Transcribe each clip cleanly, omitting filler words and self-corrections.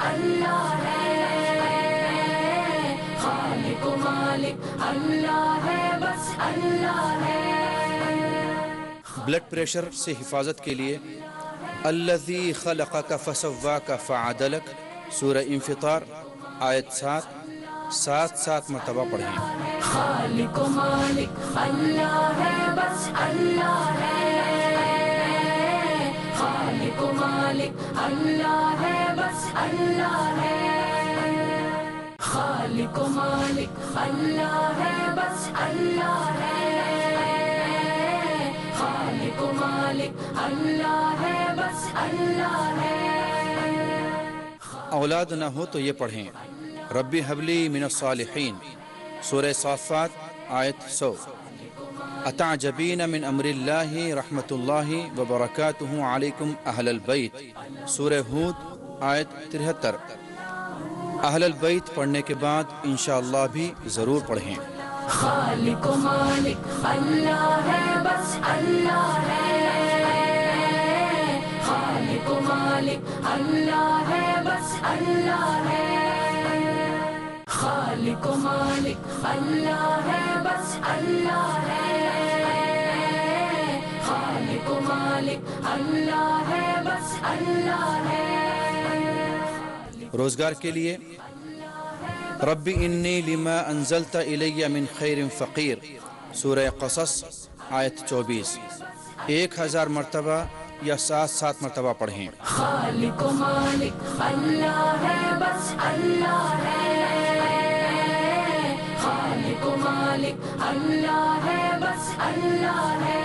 अल्लाह है, खालिक मालिक अल्लाह है, बस अल्लाह है। ब्लड प्रेशर से हिफाजत के लिए अल्लज़ी खलक़क फसव्वाक फ़अदलक सूरह इंफ़ितार आयत 7 मरतबा पढ़ें। खालिक मालिक अल्लाह है, बस अल्लाह है, खालिक मालिक अल्लाह है, बस अल्लाह है, खालिक मालिक अल्लाह है, बस अल्लाह है, खालिक मालिक अल्लाह है, बस अल्लाह है। औलाद न हो तो ये पढ़ें, रब्बी हबली मिनस्सालिहीन सूरह साफ़ात आयत 100। अताजबीन मिन अम्रिल्लाहि रहमतुल्लाहि व बरकातुहु अलैकुम अहलल बैत सूरह हूद आयत 73। अहलल बैत पढ़ने के बाद इंशाअल्लाह भी ज़रूर पढ़ें। खालिक मालिक अल्लाह है, बस अल्लाह है, खालिक मालिक अल्लाह है, बस अल्लाह है, खालिक मालिक अल्लाह है, बस अल्लाह है, खालिक मालिक अल्लाह है, बस अल्लाह है। रोज़गार के लिए रब्बी इन्नी लिमा अंज़लता इलैया मिन खैरिन फ़क़ीर सूरह क़सस आयत 24 1000 मरतबा या 7 मरतबा पढ़ें। खालिक मालिक अल्लाह है, बस अल्लाह है, खालिक मालिक अल्लाह है, बस अल्लाह है।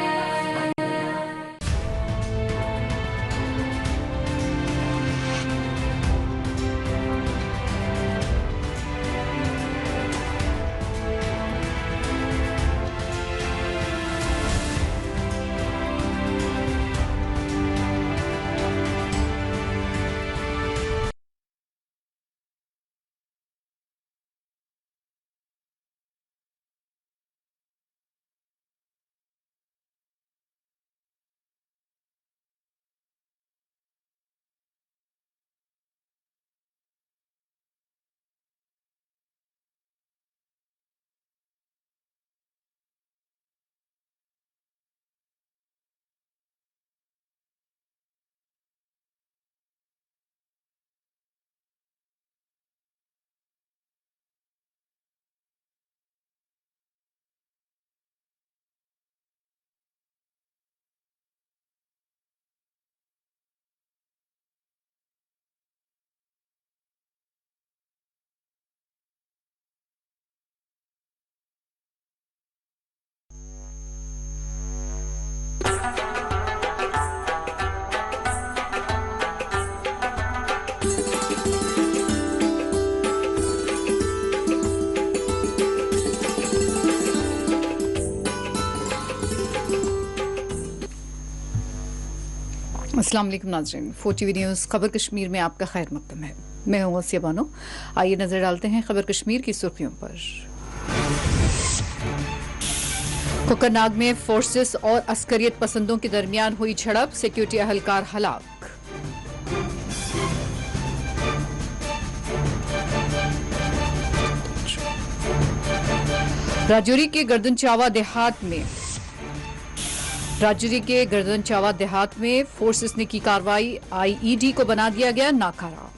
अस्सलाम वालेकुम नाज़रीन, 4TV न्यूज़ खबर कश्मीर में आपका खैर मक़दम है। मैं हूँ आसिया बानो। आइए नजर डालते हैं खबर कश्मीर की सुर्खियों पर। कोकरनाग में फोर्सेस और अस्करियत पसंदों के दरमियान हुई झड़प, सिक्योरिटी अहलकार हलाक। राजौरी के गर्दन चावा देहात में फोर्सेस ने की कार्रवाई, आईईडी को बना दिया गया नाकारा।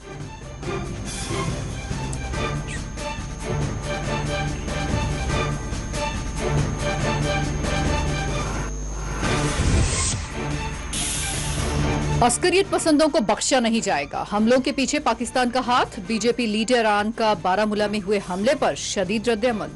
अस्करियत पसंदों को बख्शा नहीं जाएगा, हमलों के पीछे पाकिस्तान का हाथ, बीजेपी लीडर आन का बारामूला में हुए हमले पर शदीद रद्द-ए-अमल।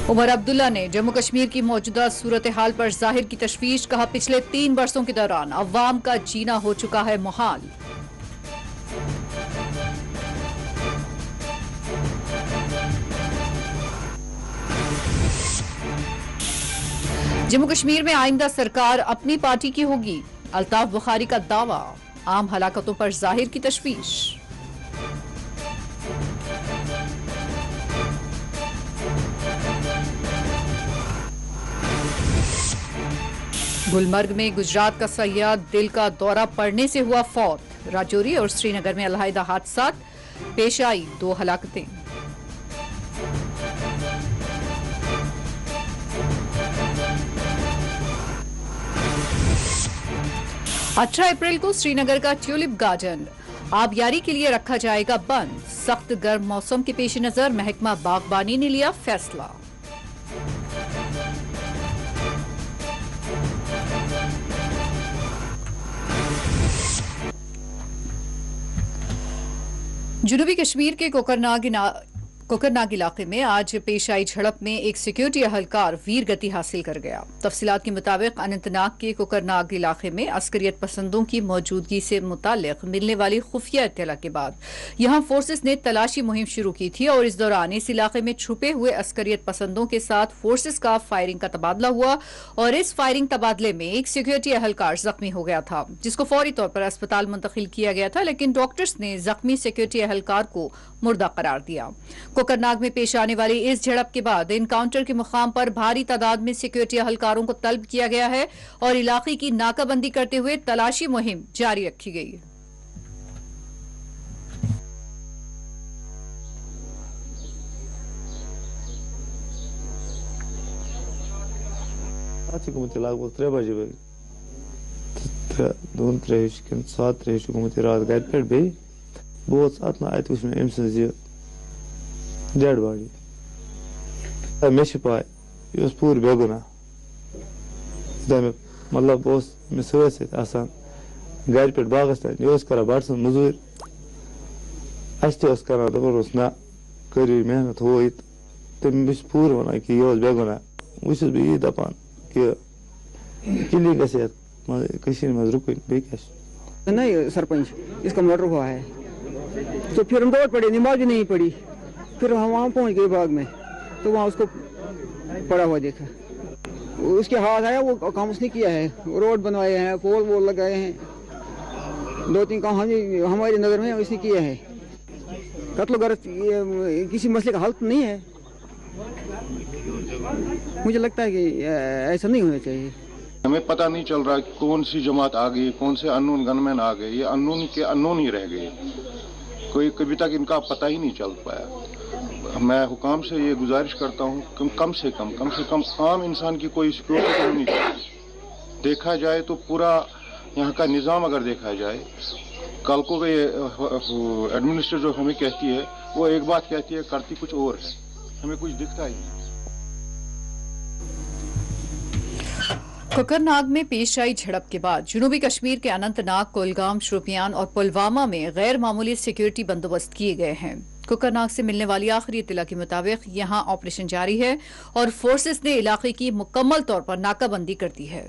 उमर अब्दुल्ला ने जम्मू कश्मीर की मौजूदा सूरत हाल पर जाहिर की तशवीश, कहा पिछले 3 वर्षों के दौरान अवाम का जीना हो चुका है मुहाल। जम्मू कश्मीर में आइंदा सरकार अपनी पार्टी की होगी, अल्ताफ बुखारी का दावा, आम हलाकतों पर जाहिर की तशवीश। गुलमर्ग में गुजरात का सैयाद दिल का दौरा पड़ने से हुआ फौत। राजौरी और श्रीनगर में अलहदा हादसा पेश आई 2 हलाकतें। 18 अप्रैल को श्रीनगर का ट्यूलिप गार्डन आबयारी के लिए रखा जाएगा बंद। सख्त गर्म मौसम के पेश नजर महकमा बागबानी ने लिया फैसला। जनूबी कश्मीर के कोकरनाग इलाके में आज पेश आई झड़प में एक सिक्योरिटी अहलकार वीर गति हासिल कर गया। तफसीलात के मुताबिक अनंतनाग के कोकरनाग इलाके में अस्करियत पसंदों की मौजूदगी से मुतालिक मिलने वाली खुफिया इत्तला के बाद यहां फोर्सेस ने तलाशी मुहिम शुरू की थी और इस दौरान इस इलाके में छुपे हुए अस्करियत पसंदों के साथ फोर्सेस का फायरिंग का तबादला हुआ और इस फायरिंग तबादले में एक सिक्योरिटी अहलकार जख्मी हो गया था, जिसको फौरी तौर पर अस्पताल मुंतकिल किया गया था, लेकिन डॉक्टर्स ने जख्मी सिक्योरिटी अहलकार को मुर्दा करार दिया। कोकरनाग में पेश आने वाली इस झड़प के बाद एनकाउंटर के मुकाम पर भारी तादाद में सिक्योरिटी अहलकारों को तलब किया गया है और इलाके की नाकाबंदी करते हुए तलाशी मुहिम जारी रखी गई। लगभग 3 बजे 7 रात घर पे बे बहुत साथ अत वो अम सज डेड बॉडी मे पाए यह पूर बेगुना मतलब मे सत घर पे बागस तक यह कर बड़ सन मजूर अस ना कर मेहनत हो तम पूर वन कि यह बेगुना वह बह दपान कि किली गई मज रुकन बे नहीं सरपंच इसका मर्डर हुआ है तो फिर हम दौड़ पड़े, नमाज भी नहीं पढ़ी, फिर हम वहाँ पहुँच गए बाग में तो वहाँ उसको पड़ा हुआ देखा, उसके हाथ आया वो काम उसने किया है, रोड बनवाए हैं, पोल वोल लगाए हैं, 2-3 काम हमारी नज़र में उसने किया है। कत्ल गरज किसी मसले का हल नहीं है, मुझे लगता है कि ऐसा नहीं होना चाहिए। हमें पता नहीं चल रहा कि कौन सी जमात आ गई, कौन से अननोन गनमैन आ गए, ये अननोन के अननोन ही रह गए, कोई कभी तक इनका पता ही नहीं चल पाया। मैं हुकाम से ये गुजारिश करता हूँ कि कम से कम आम इंसान की कोई सिक्योरिटी होनी चाहिए। देखा जाए तो पूरा यहाँ का निज़ाम अगर देखा जाए, कल को ये एडमिनिस्ट्रेटर जो हमें कहती है वो एक बात कहती है, करती कुछ और है, हमें कुछ दिखता ही नहीं। कोकरनाग में पेश आई झड़प के बाद जनूबी कश्मीर के अनंतनाग, कुलगाम, शोपियान और पुलवामा में गैर मामूली सिक्योरिटी बंदोबस्त किए गए हैं। कोकरनाग से मिलने वाली आखिरी इत्तला के मुताबिक यहां ऑपरेशन जारी है और फोर्सेस ने इलाके की मुकम्मल तौर पर नाकाबंदी कर दी है।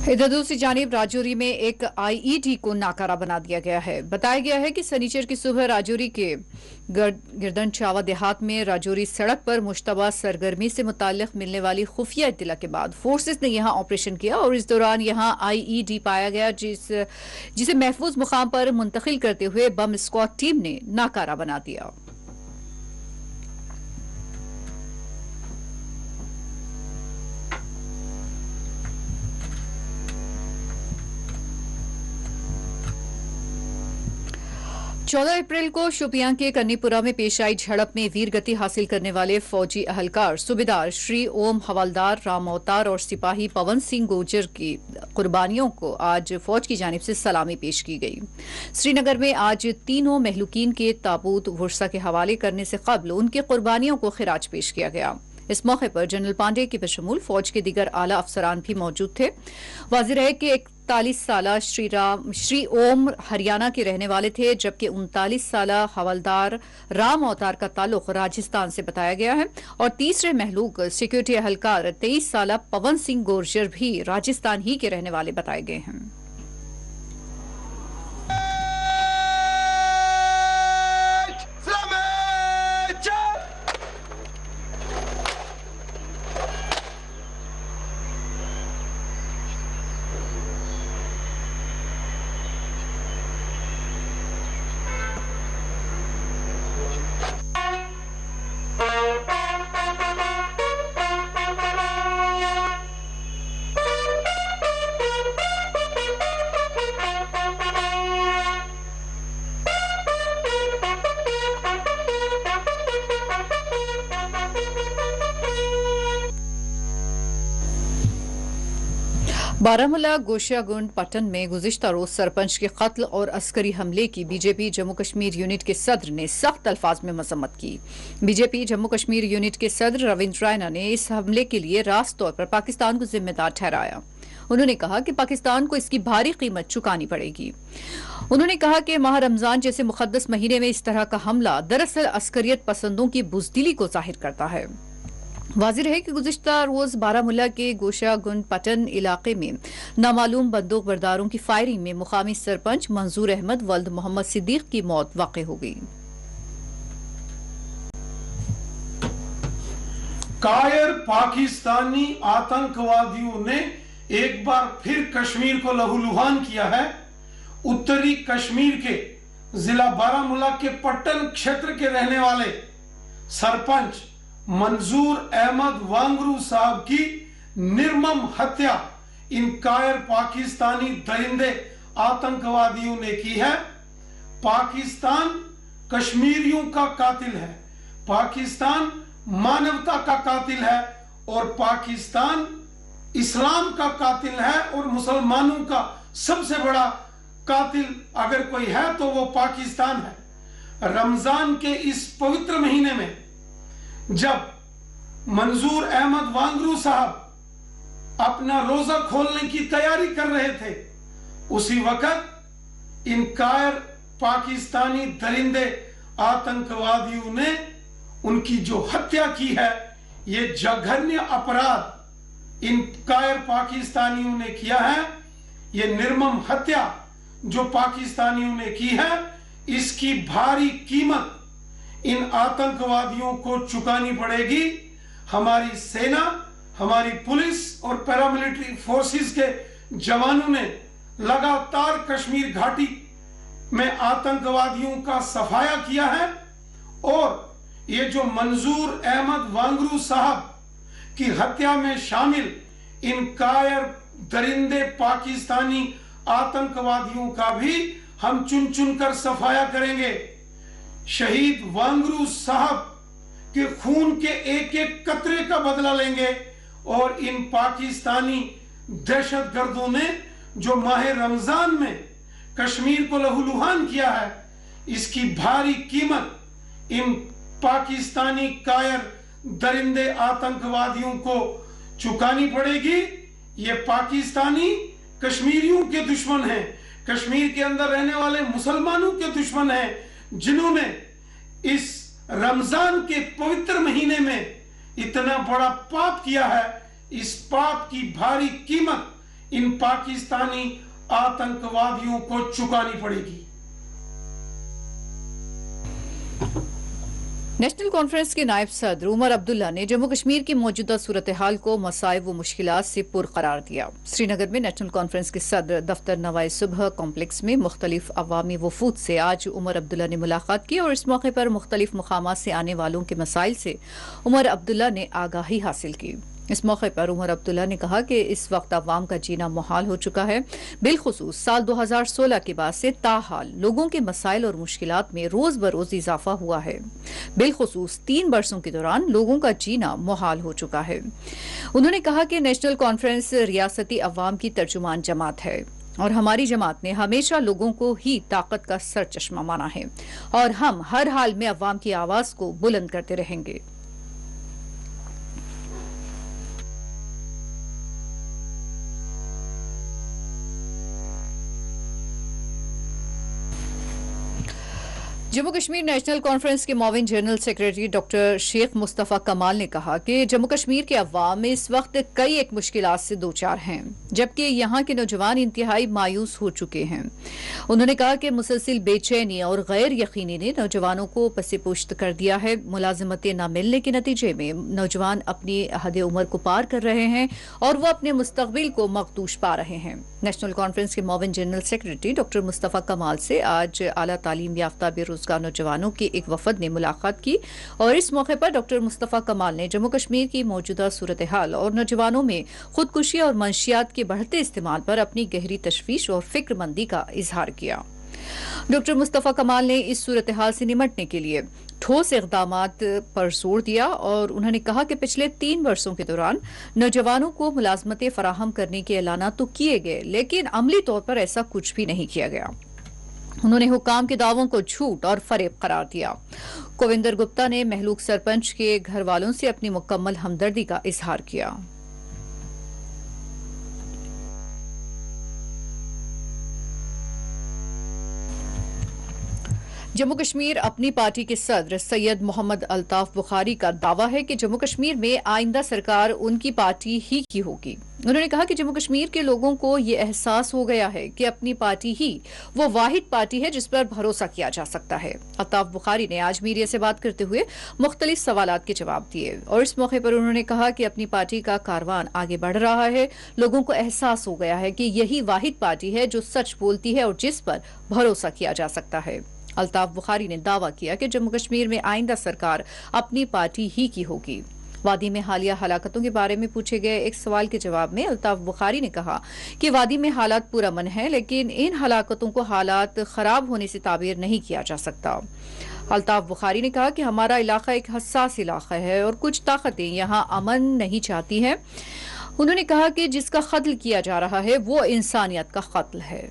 इधर दूसरी जानिब राजौरी में एक आईईडी को नाकारा बना दिया गया है। बताया गया है कि शनिचर की सुबह राजौरी के गिरदन चावा देहात में राजौरी सड़क पर मुश्तबा सरगर्मी से मुताल्लिक मिलने वाली खुफिया इत्तला के बाद फोर्सेस ने यहां ऑपरेशन किया और इस दौरान यहां आईईडी पाया गया, जिसे महफूज मुकाम पर मुंतकिल करते हुए बम स्क्वाड टीम ने नाकारा बना दिया। चौदह अप्रैल को शोपियां के कन्नीपुरा में पेश आई झड़प में वीर गति हासिल करने वाले फौजी अहलकार सूबेदार श्री ओम, हवलदार राम अवतार और सिपाही पवन सिंह गुर्जर की कुर्बानियों को आज फौज की जानिब से सलामी पेश की गई। श्रीनगर में आज तीनों महलूकीन के ताबूत वर्षा के हवाले करने से कबल उनकी कुर्बानियों को खिराज पेश किया गया। इस मौके पर जनरल पांडे के बशमूल फौज के दीगर आला अफसरान भी मौजूद थे। वाज़िह है कि 41 साला श्री ओम हरियाणा के रहने वाले थे, जबकि 39 साला हवलदार राम अवतार का ताल्लुक राजस्थान से बताया गया है और तीसरे महलूक सिक्योरिटी अहलकार 23 साला पवन सिंह गुर्जर भी राजस्थान ही के रहने वाले बताए गए हैं। बारामूला गोशियागुंड पट्टन में गुज़िश्ता रोज सरपंच के कत्ल और अस्करी हमले की बीजेपी जम्मू कश्मीर यूनिट के सदर ने सख्त अल्फाज में मजम्मत की। बीजेपी जम्मू कश्मीर यूनिट के सदर रविंद्र रायना ने इस हमले के लिए रास्त तौर पर पाकिस्तान को जिम्मेदार ठहराया। उन्होंने कहा कि पाकिस्तान को इसकी भारी कीमत चुकानी पड़ेगी। उन्होंने कहा कि माह रमजान जैसे मुकद्दस महीने में इस तरह का हमला दरअसल अस्करियत पसंदों की बुज़दिली को जाहिर करता है। वाज़िह है कि गुज़िश्ता रोज बारामूला के गोशियागुंड पट्टन इलाके में नामालूम बंदूक बरदारों की फायरिंग में मुकामी सरपंच मंजूर अहमद वल्द मोहम्मद सिद्दीक की मौत वाक़ हो गई। कायर पाकिस्तानी आतंकवादियों ने एक बार फिर कश्मीर को लहूलुहान किया है। उत्तरी कश्मीर के जिला बारामूला के पट्टन क्षेत्र के रहने वाले सरपंच मंजूर अहमद वांगरू साहब की निर्मम हत्या इन कायर पाकिस्तानी दरिंदे आतंकवादियों ने की है। पाकिस्तान कश्मीरियों का कातिल है, पाकिस्तान मानवता का कातिल है और पाकिस्तान इस्लाम का कातिल है और मुसलमानों का सबसे बड़ा कातिल अगर कोई है तो वो पाकिस्तान है। रमजान के इस पवित्र महीने में जब मंजूर अहमद वांगरू साहब अपना रोजा खोलने की तैयारी कर रहे थे, उसी वक्त इन कायर पाकिस्तानी दरिंदे आतंकवादियों ने उनकी जो हत्या की है, ये जघन्य अपराध इन कायर पाकिस्तानियों ने किया है। ये निर्मम हत्या जो पाकिस्तानियों ने की है, इसकी भारी कीमत इन आतंकवादियों को चुकानी पड़ेगी। हमारी सेना, हमारी पुलिस और पैरामिलिट्री फोर्सेस के जवानों ने लगातार कश्मीर घाटी में आतंकवादियों का सफाया किया है और ये जो मंजूर अहमद वांगरू साहब की हत्या में शामिल इन कायर दरिंदे पाकिस्तानी आतंकवादियों का भी हम चुन चुन कर सफाया करेंगे। शहीद वांगरू साहब के खून के एक एक कतरे का बदला लेंगे और इन पाकिस्तानी दहशतगर्दों ने जो माह रमजान में कश्मीर को लहूलुहान किया है, इसकी भारी कीमत इन पाकिस्तानी कायर दरिंदे आतंकवादियों को चुकानी पड़ेगी। ये पाकिस्तानी कश्मीरियों के दुश्मन हैं, कश्मीर के अंदर रहने वाले मुसलमानों के दुश्मन हैं, जिन्होंने इस रमजान के पवित्र महीने में इतना बड़ा पाप किया है। इस पाप की भारी कीमत इन पाकिस्तानी आतंकवादियों को चुकानी पड़ेगी। नेशनल कॉन्फ्रेंस के नायब सदर उमर अब्दुल्ला ने जम्मू कश्मीर की मौजूदा सूरत हाल को मसाइब व मुश्किलात से पुर करार दिया। श्रीनगर में नेशनल कॉन्फ्रेंस के सदर दफ्तर नवाए सुबह कॉम्प्लेक्स में मुख्तलिफ अवामी वफूद से आज उमर अब्दुल्ला ने मुलाकात की और इस मौके पर मुख्तलिफ मकामात से आने वालों के मसाइल से उमर अब्दुल्ला ने आगाही हासिल की। इस मौके पर उमर अब्दुल्ला ने कहा कि इस वक्त अवाम का जीना मुहाल हो चुका है। बिलखुसूस साल 2016 के बाद से ताहाल लोगों के मसाइल और मुश्किलात में रोज बरोज इजाफा हुआ है। बिलखुसूस 3 वर्षों के दौरान लोगों का जीना मुहाल हो चुका है। उन्होंने कहा कि नेशनल कॉन्फ्रेंस रियासती अवाम की तर्जुमान जमात है और हमारी जमात ने हमेशा लोगों को ही ताकत का सर चश्मा माना है और हम हर हाल में अवाम की आवाज को बुलंद करते रहेंगे। जम्मू कश्मीर नेशनल कॉन्फ्रेंस के मुआविन general secretary doctor Sheikh Mustafa Kamal ने कहा कि जम्मू कश्मीर के अवाम में इस वक्त कई एक मुश्किलात से दो चार हैं, जबकि यहाँ के नौजवान इंतहाई मायूस हो चुके हैं। उन्होंने कहा कि मुसलसिल बेचैनी और गैर यकीनी ने नौजवानों को पसे पुश्त कर दिया है। मुलाजिमतें न मिलने के नतीजे में नौजवान अपनी हद उम्र को पार कर रहे हैं और वो अपने मुस्तकबिल को मखदूश पा रहे हैं। नेशनल कॉन्फ्रेंस के मुआविन जनरल सेक्रेटरी डॉक्टर मुस्तफ़ा कमाल से आज आला तालीम याफ्ता बेरोजगार नौजवानों के एक वफद ने मुलाकात की और इस मौके पर डॉक्टर मुस्तफ़ा कमाल ने जम्मू कश्मीर की मौजूदा सूरत हाल और नौजवानों में खुदकुशी और मंशियात के बढ़ते इस्तेमाल पर अपनी गहरी तशवीश और फिक्रमंदी का इजहार किया। डॉक्टर मुस्तफ़ा कमाल ने इस सूरत हाल से निमटने के लिए ठोस इक़दामात पर जोर दिया और उन्होंने कहा कि पिछले 3 वर्षों के दौरान नौजवानों को मुलाजमतें फराहम करने के ऐलान तो किए गए, लेकिन अमली तौर पर ऐसा कुछ भी नहीं किया गया। उन्होंने हुकाम के दावों को झूठ और फरेब करार दिया। कोविंदर गुप्ता ने महलूक सरपंच के घर वालों से अपनी मुकम्मल हमदर्दी का इजहार किया। जम्मू कश्मीर अपनी पार्टी के सदर सैयद मोहम्मद अल्ताफ बुखारी का दावा है कि जम्मू कश्मीर में आइंदा सरकार उनकी पार्टी ही की होगी। उन्होंने कहा कि जम्मू कश्मीर के लोगों को ये एहसास हो गया है कि अपनी पार्टी ही वो वाहिद पार्टी है जिस पर भरोसा किया जा सकता है। अल्ताफ बुखारी ने आज मीडिया से बात करते हुए मुख्तलिफ सवालात के जवाब दिए और इस मौके पर उन्होंने कहा कि अपनी पार्टी का कारवान आगे बढ़ रहा है। लोगों को एहसास हो गया है कि यही वाहिद पार्टी है जो सच बोलती है और जिस पर भरोसा किया जा सकता है। अल्ताफ बुखारी ने दावा किया कि जम्मू कश्मीर में आइंदा सरकार अपनी पार्टी ही की होगी। वादी में हालिया हलाकतों के बारे में पूछे गए एक सवाल के जवाब में अल्ताफ बुखारी ने कहा कि वादी में हालात पुरअमन है, लेकिन इन हलाकतों को हालात खराब होने से ताबीर नहीं किया जा सकता। अल्ताफ बुखारी ने कहा कि हमारा इलाका एक हसास इलाका है और कुछ ताकतें यहाँ अमन नहीं चाहती हैं। उन्होंने कहा कि जिसका कत्ल किया जा रहा है वो इंसानियत का कत्ल है।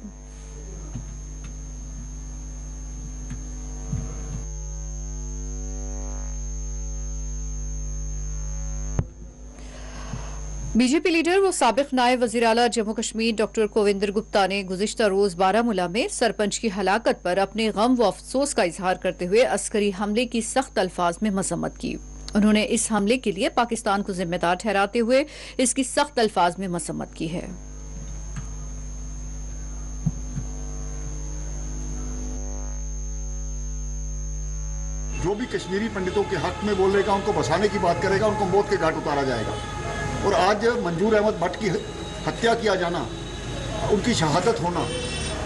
बीजेपी लीडर व साबिक नायब वज़ीर आला जम्मू कश्मीर डॉक्टर कोविंदर गुप्ता ने गुज़िश्ता रोज बारामूला में सरपंच की हलाकत पर अपने गम व अफसोस का इजहार करते हुए अस्करी हमले की सख्त अल्फाज में मजम्मत की। उन्होंने इस हमले के लिए पाकिस्तान को जिम्मेदार ठहराते हुए इसकी सख्त अल्फाज में मजम्मत की है। जो भी कश्मीरी पंडितों के हक में बोलेगा, उनको बसाने की बात करेगा, उनको मौत के घाट उतारा जाएगा। और आज मंजूर अहमद भट्ट की हत्या किया जाना, उनकी शहादत होना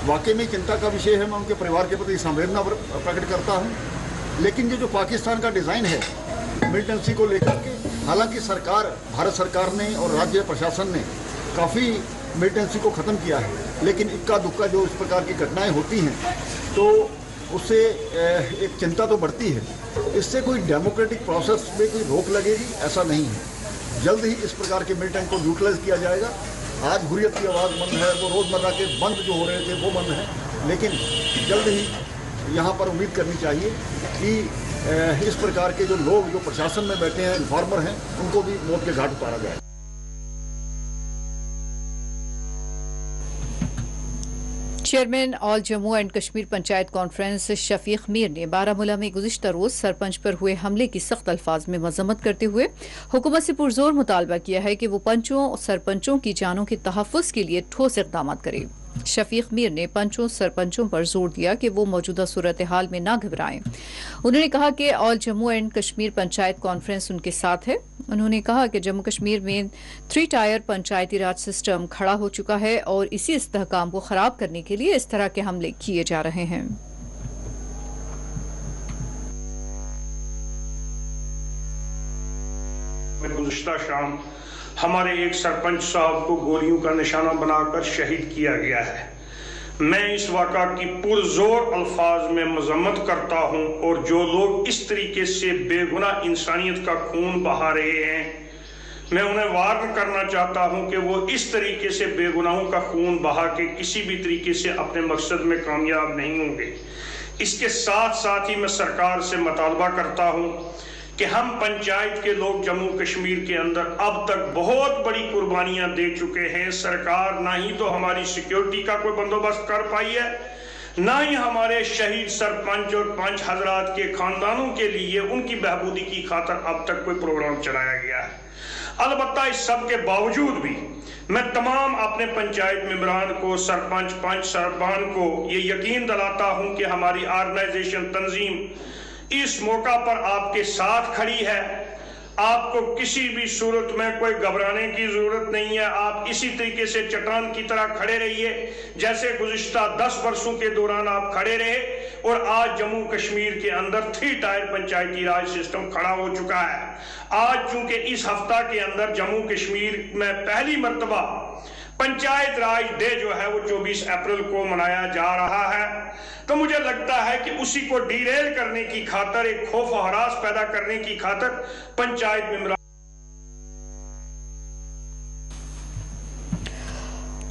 वाकई में चिंता का विषय है। मैं उनके परिवार के प्रति संवेदना प्रकट करता हूं। लेकिन ये जो पाकिस्तान का डिज़ाइन है मिलिटेंसी को लेकर के, हालांकि सरकार, भारत सरकार ने और राज्य प्रशासन ने काफ़ी मिलिटेंसी को ख़त्म किया है, लेकिन इक्का दुक्का जो इस प्रकार की घटनाएँ होती हैं तो उससे एक चिंता तो बढ़ती है। इससे कोई डेमोक्रेटिक प्रोसेस में कोई रोक लगेगी ऐसा नहीं है। जल्द ही इस प्रकार के मिलिटेंट को न्यूट्रलाइज किया जाएगा। आज हुर्रियत की आवाज़ बंद है, वो रोज़मर्रा के बंद जो हो रहे थे वो बंद है, लेकिन जल्द ही यहाँ पर उम्मीद करनी चाहिए कि इस प्रकार के जो लोग जो प्रशासन में बैठे हैं, इन्फॉर्मर हैं, उनको भी मौत के घाट उतारा जाए। Chairman all Jammu and Kashmir panchayat conference Shafiq Mir ने बारामूला में गुज़िश्ता रोज सरपंच पर हुए हमले की सख्त अल्फाज में मजम्मत करते हुए हुकूमत से पुरजोर मुतालबा किया है कि वो पंचों और सरपंचों की जानों के तहफ़्फ़ुज़ के लिए ठोस इक़दाम करे। शफीक मीर ने पंचों सरपंचों पर जोर दिया कि वो मौजूदा सूरत हाल में ना घबराएं। उन्होंने कहा कि all Jammu and Kashmir panchayat conference उनके साथ है। उन्होंने कहा कि जम्मू कश्मीर में 3 टायर पंचायती राज सिस्टम खड़ा हो चुका है और इसी इस्तेहकाम को खराब करने के लिए इस तरह के हमले किए जा रहे हैं। गुज़िश्ता शाम हमारे एक सरपंच साहब को गोलियों का निशाना बनाकर शहीद किया गया है। मैं इस वाक़ा की पुरजोर अल्फाज में मजम्मत करता हूँ और जो लोग इस तरीके से बेगुनाह इंसानियत का खून बहा रहे हैं, मैं उन्हें वार्न करना चाहता हूँ कि वो इस तरीके से बेगुनाहों का खून बहा के किसी भी तरीके से अपने मकसद में कामयाब नहीं होंगे। इसके साथ साथ ही मैं सरकार से मुतालबा करता हूँ कि हम पंचायत के लोग जम्मू कश्मीर के अंदर अब तक बहुत बड़ी कुर्बानियां दे चुके हैं। सरकार ना ही तो हमारी सिक्योरिटी का कोई बंदोबस्त कर पाई है, ना ही हमारे शहीद सरपंच और पंच हजरात के खानदानों के लिए उनकी बहबूदी की खातर अब तक कोई प्रोग्राम चलाया गया है। अलबत्ता इस सब के बावजूद भी मैं तमाम अपने पंचायत मेंबरान को, सरपंच, पंच, सरबान को ये यकीन दिलाता हूं कि हमारी ऑर्गेनाइजेशन, तंजीम इस मौका पर आपके साथ खड़ी है। आपको किसी भी सूरत में कोई घबराने की जरूरत नहीं है। आप इसी तरीके से चट्टान की तरह खड़े रहिए जैसे गुज़िश्ता 10 वर्षों के दौरान आप खड़े रहे। और आज जम्मू कश्मीर के अंदर 3 टायर पंचायती राज सिस्टम खड़ा हो चुका है। आज चूंकि इस हफ्ता के अंदर जम्मू कश्मीर में पहली मर्तबा पंचायत राज डे जो है वो 24 अप्रैल को मनाया जा रहा है, तो मुझे लगता है कि उसी को डीरेल करने की खातर, एक खौफ और हरास पैदा करने की खातर पंचायत मेंबर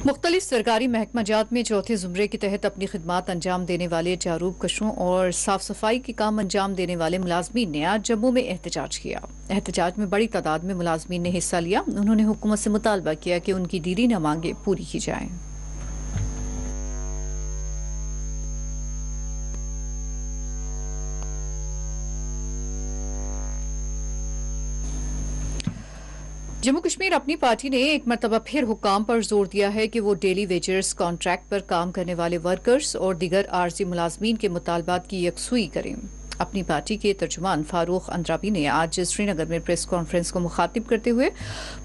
मुख्तलिफ सरकारी महकमा जात में चौथे जुमरे के तहत अपनी खिदमात अंजाम देने वाले जारूब कशों और साफ सफाई के काम अंजाम देने वाले मुलाजमीन ने आज जम्मू में एहतजाज किया। एहतजाज में बड़ी तादाद में मुलाजमीन ने हिस्सा लिया। उन्होंने हुकूमत से मुतालबा किया कि उनकी दीरी न मांगे पूरी की जाए। जम्मू कश्मीर अपनी पार्टी ने एक मरतबा फिर हुक्काम पर जोर दिया है कि वो डेली वेजर्स कॉन्ट्रैक्ट पर काम करने वाले वर्कर्स और दीगर आर्जी मुलाजमीन के मुतालबात की यकसुई करें। अपनी पार्टी के तर्जुमान फारूक अंद्राबी ने आज श्रीनगर में प्रेस कॉन्फ्रेंस को मुखातिब करते हुए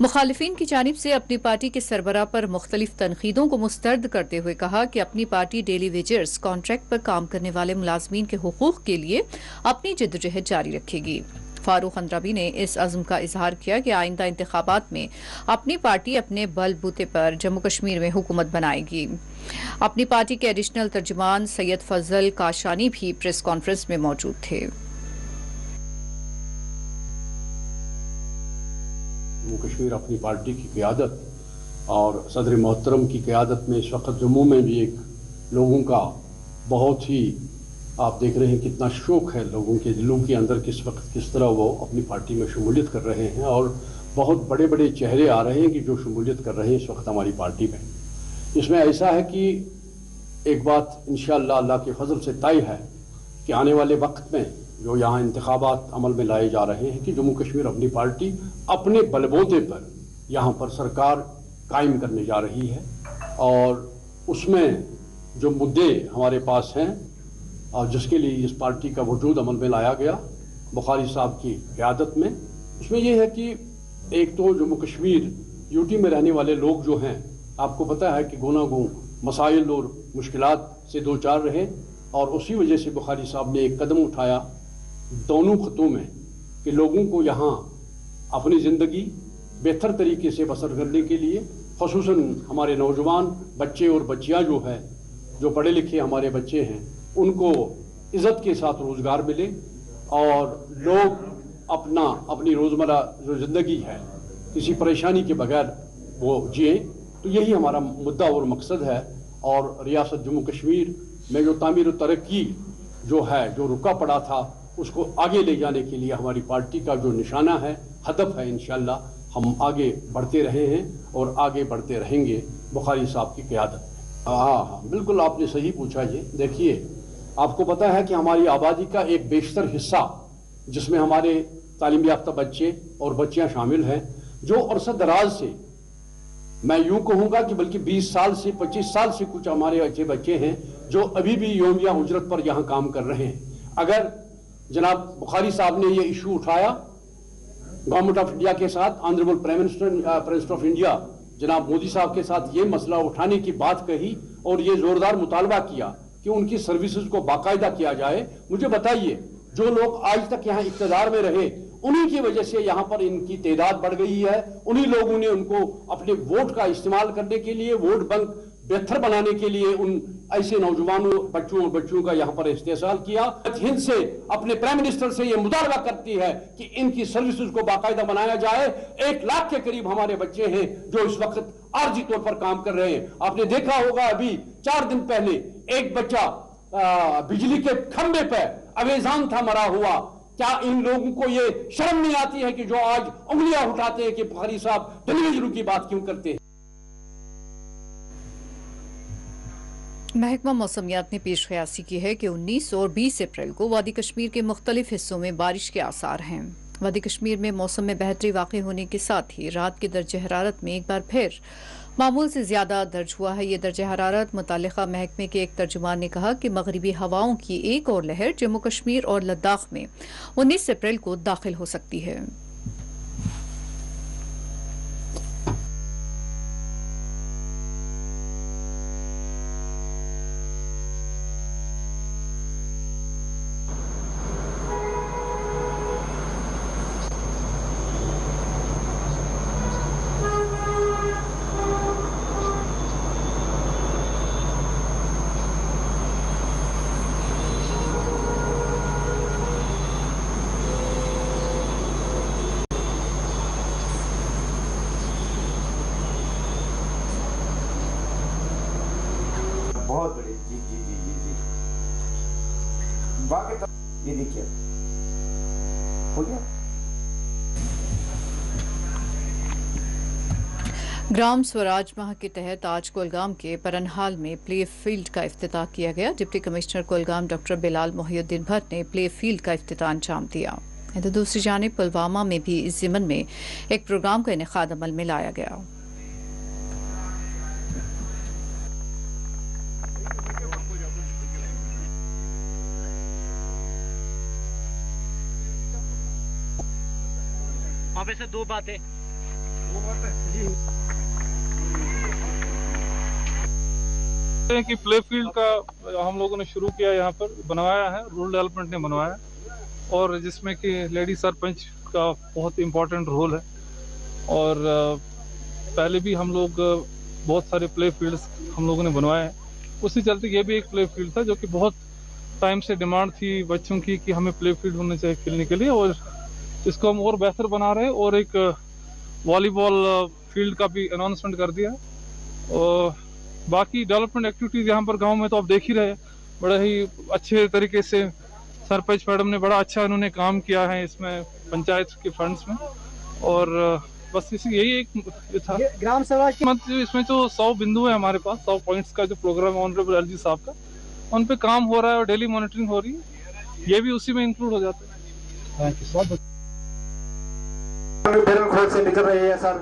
मुखालिफिन की जानिब से अपनी पार्टी के सरबराह पर मुख्तलिफ तनकीदों को मुस्तरद करते हुए कहा कि अपनी पार्टी डेली वेजर्स कॉन्ट्रैक्ट पर काम करने वाले मुलाजमीन के हुकूक के लिए अपनी जद्दोजहद जारी रखेगी। फारूक अंद्राबी ने इस अज़्म का इजहार किया कि आइंदा इंतखाबात में अपनी पार्टी अपने बलबूते पर जम्मू कश्मीर में हुकूमत बनाएगी। अपनी पार्टी के एडिशनल तर्जुमान सैयद फजल काशानी भी प्रेस कॉन्फ्रेंस में मौजूद थे। जम्मू कश्मीर अपनी पार्टी की क़यादत और सदर मोहतरम की क़यादत में इस वक्त जम्मू में भी एक लोगों का बहुत ही, आप देख रहे हैं कितना शौक है लोगों के दिलों के अंदर, किस वक्त किस तरह वो अपनी पार्टी में शमूलियत कर रहे हैं और बहुत बड़े बड़े चेहरे आ रहे हैं कि जो शमूलियत कर रहे हैं इस वक्त हमारी पार्टी में। इसमें ऐसा है कि एक बात इंशाअल्लाह अल्लाह के फजल से तय है कि आने वाले वक्त में जो यहाँ इंतखाबात अमल में लाए जा रहे हैं कि जम्मू कश्मीर अपनी पार्टी अपने बलबूते पर यहाँ पर सरकार कायम करने जा रही है और उसमें जो मुद्दे हमारे पास हैं और जिसके लिए इस पार्टी का वजूद अमल में लाया गया बुखारी साहब की क़यादत में, उसमें यह है कि एक तो जम्मू कश्मीर यूटी में रहने वाले लोग जो हैं, आपको पता है कि गुनागू मसाइल और मुश्किलात से दो चार रहे और उसी वजह से बुखारी साहब ने एक कदम उठाया दोनों खतों में कि लोगों को यहाँ अपनी ज़िंदगी बेहतर तरीके से बसर करने के लिए, ख़ुसूसन हमारे नौजवान बच्चे और बच्चियाँ जो है, जो पढ़े लिखे हमारे बच्चे हैं, उनको इज़्ज़त के साथ रोज़गार मिले और लोग अपनी रोज़मर्रा जो ज़िंदगी है किसी परेशानी के बगैर वो जिए। तो यही हमारा मुद्दा और मकसद है। और रियासत जम्मू कश्मीर में जो तामीर और तरक्की जो है, जो रुका पड़ा था, उसको आगे ले जाने के लिए हमारी पार्टी का जो निशाना है, हदफ है, इंशाअल्लाह हम आगे बढ़ते रहे हैं और आगे बढ़ते रहेंगे बुखारी साहब की क़यादत में। हाँ, बिल्कुल आपने सही पूछा। ये देखिए, आपको पता है कि हमारी आबादी का एक बेशतर हिस्सा जिसमें हमारे तालीम याफ्ता बच्चे और बच्चियां शामिल हैं, जो अरसद दराज से, मैं यूं कहूँगा कि बल्कि 20 साल से 25 साल से कुछ हमारे अच्छे बच्चे हैं जो अभी भी योमिया उजरत पर यहाँ काम कर रहे हैं। अगर जनाब बुखारी साहब ने ये इशू उठाया गवर्नमेंट ऑफ इंडिया के साथ, honourable prime minister of India जनाब मोदी साहब के साथ ये मसला उठाने की बात कही और ये जोरदार मुतालबा किया कि उनकी सर्विसेज को बाकायदा किया जाए, मुझे बताइए जो लोग आज तक यहाँ इक़्तिदार में रहे उन्हीं की वजह से यहाँ पर इनकी तादाद बढ़ गई है। उन्हीं लोगों ने उनको अपने वोट का इस्तेमाल करने के लिए, वोट बैंक बेहतर बनाने के लिए उन ऐसे नौजवानों बच्चों और बच्चियों का यहाँ पर इस्तेमाल किया। हिंद से अपने प्राइम मिनिस्टर से ये मुतालबा करती है कि इनकी सर्विसेज को बाकायदा बनाया जाए। 1 लाख के करीब हमारे बच्चे हैं जो इस वक्त आर्जी तौर पर काम कर रहे हैं। आपने देखा होगा अभी 4 दिन पहले एक बच्चा बिजली के खंबे पर अवेजान था मरा हुआ। क्या इन लोगों को ये शर्म नहीं आती है कि जो आज उंगलियां उठाते हैं कि बुखारी साहब टेलीविजन की बात क्यों करते हैं? महकमा मौसमियात ने पेश क़यासी की है कि 19 और 20 अप्रैल को वादी कश्मीर के मुख्तलिफ हिस्सों में बारिश के आसार हैं। वादी कश्मीर में मौसम में बेहतरी वाक़ई होने के साथ ही रात के दर्जे हरारत में एक बार फिर मामूल से ज़्यादा दर्ज हुआ है। ये दर्जा हरारत मुतालिका महकमे के एक तर्जुमान ने कहा कि मगरिबी हवाओं की एक और लहर जम्मू कश्मीर और लद्दाख में 19 अप्रैल को दाखिल हो सकती है। ये देखिए हो गया। ग्राम स्वराज माह के तहत आज कोलगाम के परनहाल में प्ले फील्ड का इफ्तिताह किया गया। Deputy commissioner Kulgam doctor Bilal Mohiuddin Bhat ने प्ले फील्ड का इफ्तिताह अंजाम दिया। तो दूसरी जानिब पुलवामा में भी इस ज़िमन में एक प्रोग्राम का इनेकाद अमल में लाया गया। वहाँ पे से दो बातें कि प्ले फील्ड का हम लोगों ने शुरू किया, यहाँ पर बनवाया है, रूरल डेवलपमेंट ने बनवाया, और जिसमें कि लेडी सरपंच का बहुत इम्पोर्टेंट रोल है। और पहले भी हम लोग बहुत सारे प्ले फील्ड्स हम लोगों ने बनवाए हैं, उसी चलते ये भी एक प्ले फील्ड था जो कि बहुत टाइम से डिमांड थी बच्चों की कि हमें प्ले फील्ड होना चाहिए खेलने के लिए, और इसको हम और बेहतर बना रहे हैं। और एक वॉलीबॉल फील्ड का भी अनाउंसमेंट कर दिया है। और बाकी डेवलपमेंट एक्टिविटीज़ यहाँ पर गांव में तो आप देख ही रहे, बड़े ही अच्छे तरीके से सरपंच मैडम ने बड़ा अच्छा इन्होंने काम किया है इसमें पंचायत के फंड्स में। और बस यही एक था ग्राम सभा की इसमें जो 100 बिंदु है हमारे पास, 100 पॉइंट्स का जो प्रोग्राम है ऑनरेबल एलजी साहब का, उन पे काम हो रहा है और डेली मॉनिटरिंग हो रही है, ये भी उसी में इंक्लूड हो जाता है। Thank you. खोल से निकल रही है सर,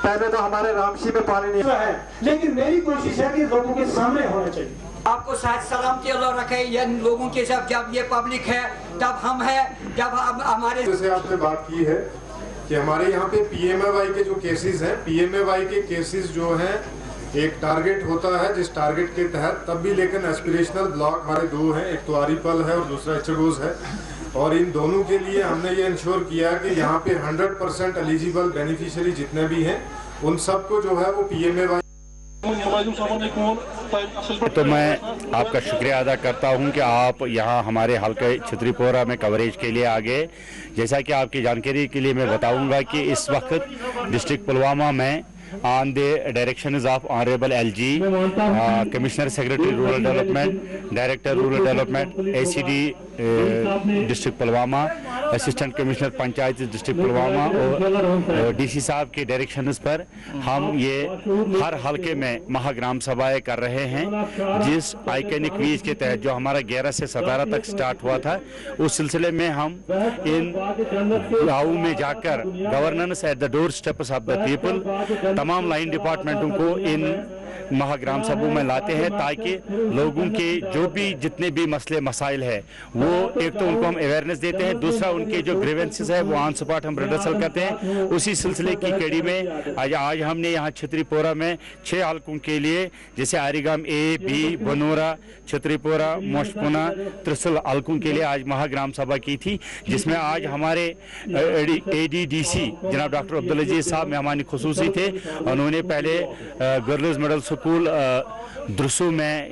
पहले तो हमारे रामशी में पानी नहीं है, लेकिन मेरी कोशिश है कि लोगों के सामने होना चाहिए। आपको शायद सलामती अल्लाह रखे ये लोगों के साथ, जब ये पब्लिक है तब हम है, जब हमारे जैसे आपने बात की है कि हमारे यहाँ पे PMAY के जो केसेस हैं, PMAY के केसेस जो हैं एक टारगेट होता है, जिस टारगेट के तहत तब भी, लेकिन एस्पिरेशनल ब्लॉक हमारे दो हैं, एक तो आरीपल है और दूसरा एचडोज है, और इन दोनों के लिए हमने ये इंश्योर किया कि यहाँ पे 100% एलिजिबल बेनिफिशियरी जितने भी हैं उन सबको जो है वो PMAY। तो मैं आपका शुक्रिया अदा करता हूं कि आप यहाँ हमारे हल्के छतरीपुरा में कवरेज के लिए आ गए। जैसा कि आपकी जानकारी के लिए मैं बताऊंगा कि इस वक्त डिस्ट्रिक्ट पुलवामा में on the directions of Honorable LG, Commissioner Secretary Rural Development, Director Rural Development, ACD District Pulwama, Assistant Commissioner Panchayat District Pulwama और DC साहब के डायरेक्शंस पर हम ये हर हल्के में महाग्राम सभाएं कर रहे हैं। जिस आइकनिक वीज के तहत जो हमारा 11 से 17 तक स्टार्ट हुआ था, उस सिलसिले में हम इन गाँव में जाकर governance at the door steps of the people तमाम लाइन डिपार्टमेंटों को इन महाग्राम सभाओं में लाते हैं, ताकि लोगों के जो भी जितने भी मसले मसाइल है वो एक तो उनको हम अवेयरनेस देते हैं, दूसरा उनके जो ग्रीवेंसेस है वो ऑन स्पॉट हम रिडर्सल करते हैं। उसी सिलसिले की कड़ी में आज हमने यहाँ छतरीपुरा में 6 हल्कों के लिए, जैसे आरीगाम A, B, बनोरा, छतरीपुरा, मोशपुना, त्रिशुल हल्कों के लिए आज महाग्राम सभा की थी, जिसमें आज हमारे ADDC जनाब डॉक्टर अब्दुल अजीज साहब मेहमान खुसूसी थे। उन्होंने पहले गर्ल्स मिडिल स्कूल द्रुसु में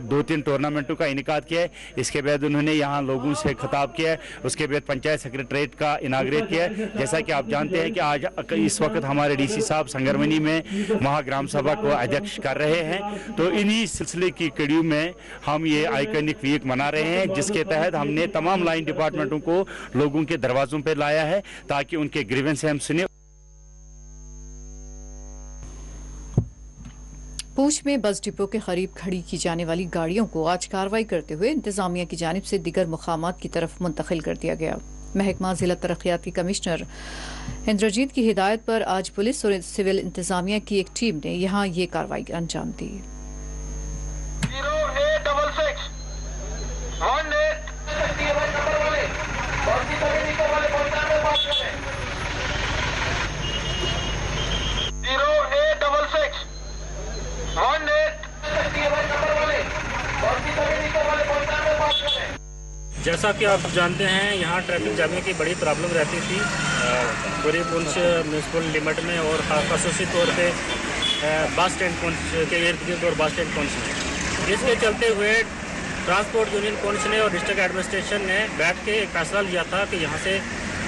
2-3 टूर्नामेंटों का इनेकाद किया है। इसके बाद उन्होंने यहाँ लोगों से खिताब किया है। उसके बाद पंचायत सेक्रेटरीट का इनाग्रेट किया है। जैसा कि आप जानते हैं कि आज इस वक्त हमारे DC साहब संगरमनी में महाग्राम सभा को अध्यक्ष कर रहे हैं। तो इन्हीं सिलसिले की कड़ियों में हम ये आइकनिक वीक मना रहे हैं, जिसके तहत हमने तमाम लाइन डिपार्टमेंटों को लोगों के दरवाजों पर लाया है ताकि उनके ग्रीवेंस हम सुने। पूंछ में बस डिपो के करीब खड़ी की जाने वाली गाड़ियों को आज कार्रवाई करते हुए इंतजामिया की जानिब से दिगर मुकामात की तरफ मुंतकिल कर दिया गया। महकमा जिला तरक्याती कमिश्नर इंद्रजीत की हिदायत पर आज पुलिस और सिविल इंतजामिया की एक टीम ने यहाँ ये कार्रवाई अंजाम दी। जैसा कि आप जानते हैं, यहाँ ट्रैफिक जाम की बड़ी प्रॉब्लम रहती थी पूरे पुंछ म्यूनसिपल लिमिट में, और खासूसी तौर पे बस स्टैंड पुंछ के इर्द गिर्द और बस स्टैंड पुंछ में। इसके चलते हुए ट्रांसपोर्ट यूनियन पुंछ ने और डिस्ट्रिक्ट एडमिनिस्ट्रेशन ने बैठ के एक फैसला लिया था कि यहाँ से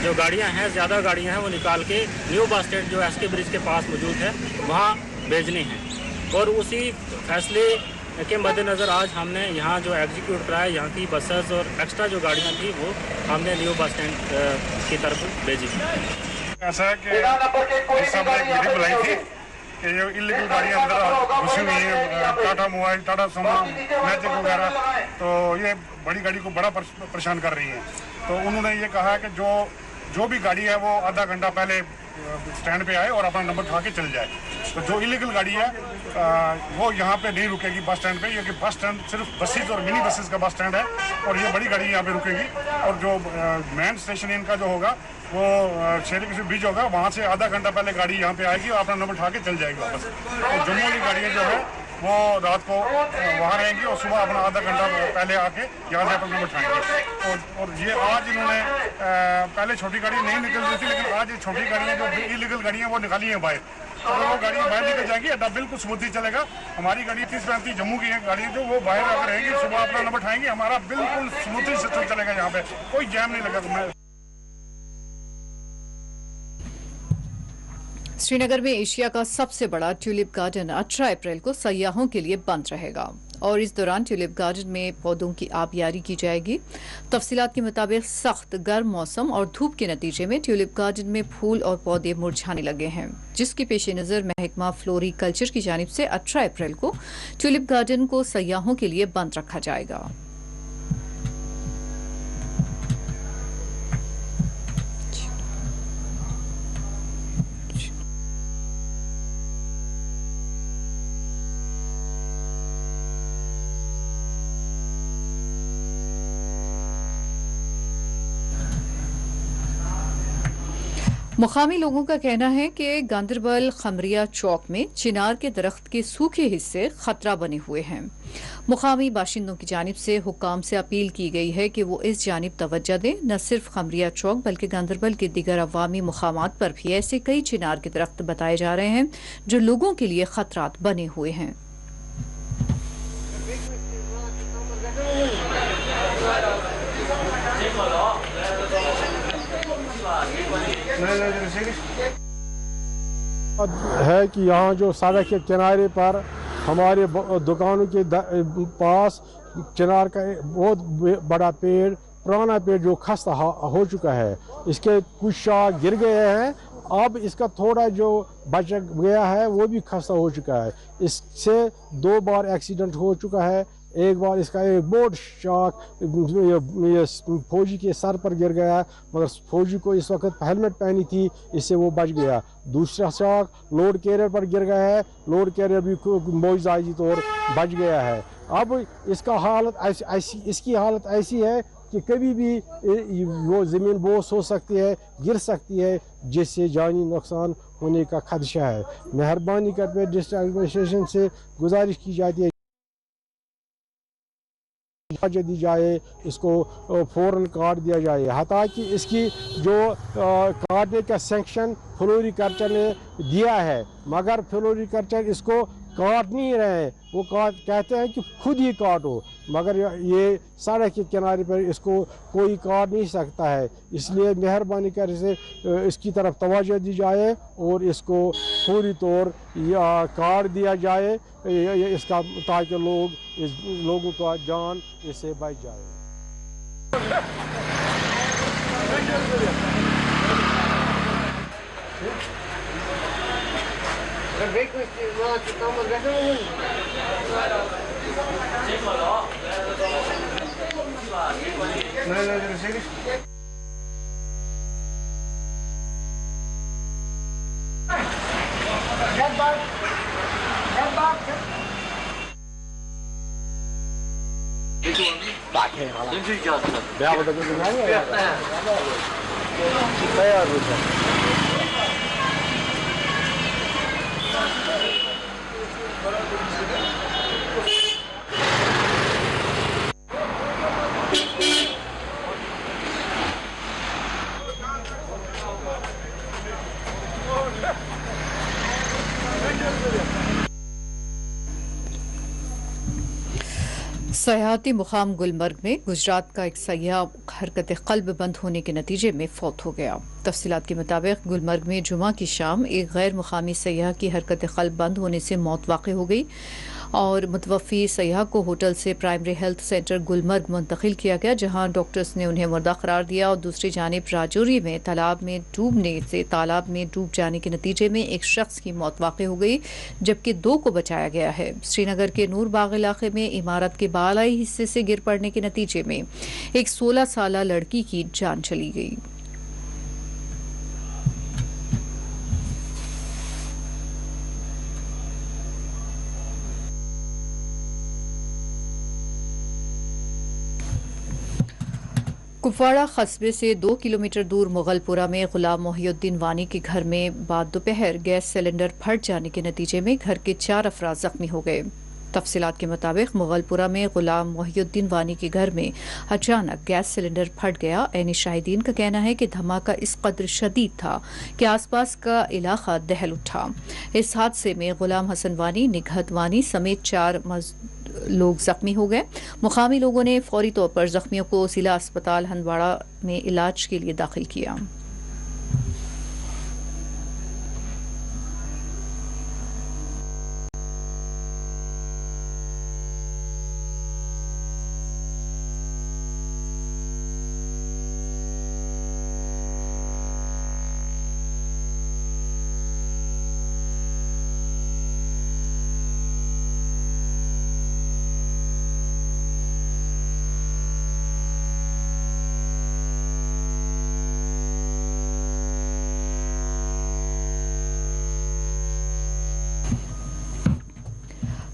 जो गाड़ियाँ हैं, ज़्यादा गाड़ियाँ हैं, वो निकाल के न्यू बस स्टैंड जो SK ब्रिज के पास मौजूद है वहाँ भेजनी हैं। और उसी फैसले के मद्देनज़र आज हमने यहाँ जो एग्जीक्यूट कराया, यहाँ की बसेस और एक्स्ट्रा जो गाड़ियाँ थी वो हमने न्यू बस स्टैंड की तरफ भेजी। ऐसा है कि इस सब ने एक मीटिंग बुलाई थी कि ये इलीगल गाड़ियाँ अंदर घुसी हुई हैं, Tata mobile, Tata Sumo, magic वगैरह, तो ये बड़ी गाड़ी को बड़ा परेशान कर रही है। तो उन्होंने ये कहा कि जो भी गाड़ी है वो आधा घंटा पहले स्टैंड पे आए और अपना नंबर उठा के चल जाए। तो जो इलीगल गाड़ी है वो यहाँ पे नहीं रुकेगी बस स्टैंड पे, क्योंकि बस स्टैंड सिर्फ बसेस और मिनी बसेस का बस स्टैंड है और ये बड़ी गाड़ी यहाँ पे रुकेगी। और जो मेन स्टेशन इनका जो होगा वो शेरी किसी ब्रिज होगा, वहाँ से आधा घंटा पहले गाड़ी यहाँ पे आएगी और अपना नंबर उठा के चल जाएगी वापस। तो जम्मू वाली गाड़ियाँ जो है वो रात को वहाँ रहेंगी और सुबह अपना आधा घंटा पहले आके यहाँ से अपना नंबर उठाएंगे। और ये आज इन्होंने पहले छोटी गाड़ी नहीं निकल रही थी, लेकिन आज ये छोटी गाड़ियाँ जो इलीगल गाड़ियाँ वो निकाली हैं बाहर। अगर वो गाड़ियाँ बाहर निकल जाएंगी, अड्डा बिल्कुल स्मूथली चलेगा। हमारी गाड़ी 30-35 जम्मू की है गाड़ियाँ जो वो बाहर अगर रहेंगी, सुबह अपना नंबर उठाएंगे, हमारा बिल्कुल स्मूथली सिस्टम चलेगा, यहाँ पे कोई जैम नहीं लगेगा। श्रीनगर में एशिया का सबसे बड़ा ट्यूलिप गार्डन 18 अप्रैल को सयाहों के लिए बंद रहेगा और इस दौरान ट्यूलिप गार्डन में पौधों की आबियारी की जाएगी। तफसीलात के मुताबिक सख्त गर्म मौसम और धूप के नतीजे में ट्यूलिप गार्डन में फूल और पौधे मुरझाने लगे हैं, जिसके पेश नज़र महकमा फ्लोरिकल्चर की जानिब से 18 अप्रैल को ट्यूलिप गार्डन को सयाहों के लिए बंद रखा जाएगा। मुकामी लोगों का कहना है कि गांदरबल खमरिया चौक में चिनार के दरख्त के सूखे हिस्से खतरा बने हुए हैं। मुकामी बाशिंदों की जानिब से हुक्काम से अपील की गई है कि वो इस जानिब तवज्जो दें। न सिर्फ खमरिया चौक बल्कि गांदरबल के दीगर अवामी मुकामात पर भी ऐसे कई चिनार के दरख्त बताए जा रहे हैं जो लोगों के लिए खतरात बने हुए हैं। है कि यहाँ जो सड़क के किनारे पर हमारे दुकानों के पास चिनार का बहुत बड़ा पेड़, पुराना पेड़ जो खस्ता हो चुका है, इसके कुछ शाख गिर गए हैं। अब इसका थोड़ा जो बच गया है वो भी खस्ता हो चुका है। इससे 2 बार एक्सीडेंट हो चुका है। एक बार इसका एक बोर्ड शाख फौजी के सर पर गिर गया, मगर फौजी को इस वक्त हेलमेट पहनी थी, इससे वो बच गया। दूसरा शाख लोड कैरियर पर गिर गया है, लोड कैरियर भी मौजूदागी तौर बच गया है। अब इसका इसकी हालत ऐसी है कि कभी भी वो ज़मीन बोस हो सकती है, गिर सकती है, जिससे जानी नुकसान होने का खदशा है। मेहरबानी करके डिस्ट्रिक्ट एडमिनिस्ट्रेशन से गुजारिश की जाती है दी जाए, इसको फौरन काट दिया जाए। हालांकि इसकी जो काटने का सैंक्शन फ्लोरिकल्चर ने दिया है, मगर फ्लोरिकल्चर इसको काट नहीं रहे। वो कहते हैं कि खुद ही काटो, मगर ये सड़क के किनारे पर इसको कोई काट नहीं सकता है। इसलिए मेहरबानी कर से इसकी तरफ तवज्जो दी जाए और इसको पूरी तौर काट दिया जाए, इसका ताकि लोगों का जान इससे बच जाए। सयाहती मुकाम गुलमर्ग में गुजरात का एक सयाह हरकत क़ल्ब बंद होने के नतीजे में फौत हो गया। तफसीलात के मुताबिक गुलमर्ग में जुमा की शाम एक गैर मुकामी सयाह की हरकत क़ल्ब बंद होने से मौत वाक़ हो गई और मुतवफ़ी सयाह को होटल से प्राइमरी हेल्थ सेंटर गुलमर्ग मुंतकिल किया गया, जहां डॉक्टर्स ने उन्हें मुर्दा करार दिया। और दूसरी जानिब राजौरी में तालाब में डूब जाने के नतीजे में एक शख्स की मौत वाक़ हो गई, जबकि 2 को बचाया गया है। श्रीनगर के नूर बाग इलाके में इमारत के बालाई हिस्से से गिर पड़ने के नतीजे में एक 16 साला लड़की की जान चली गई। कुपवाड़ा कस्बे से 2 किलोमीटर दूर मुगलपुरा में गुलाम मोहिउद्दीन वानी के घर में बाद दोपहर गैस सिलेंडर फट जाने के नतीजे में घर के 4 अफराद जख्मी हो गए। तफसीलात के मुताबिक मुगलपुरा में गुलाम मोहिउद्दीन वानी के घर में अचानक गैस सिलेंडर फट गया। ऐनी शाहिदीन का कहना है कि धमाका इस कदर शदीद था कि आसपास का इलाका दहल उठा। इस हादसे में गुलाम हसन वानी, निघत वानी समेत 4 लोग जख्मी हो गए। मुकामी लोगों ने फौरी तौर पर जख्मियों को जिला अस्पताल हंदवाड़ा में इलाज के लिए दाखिल किया।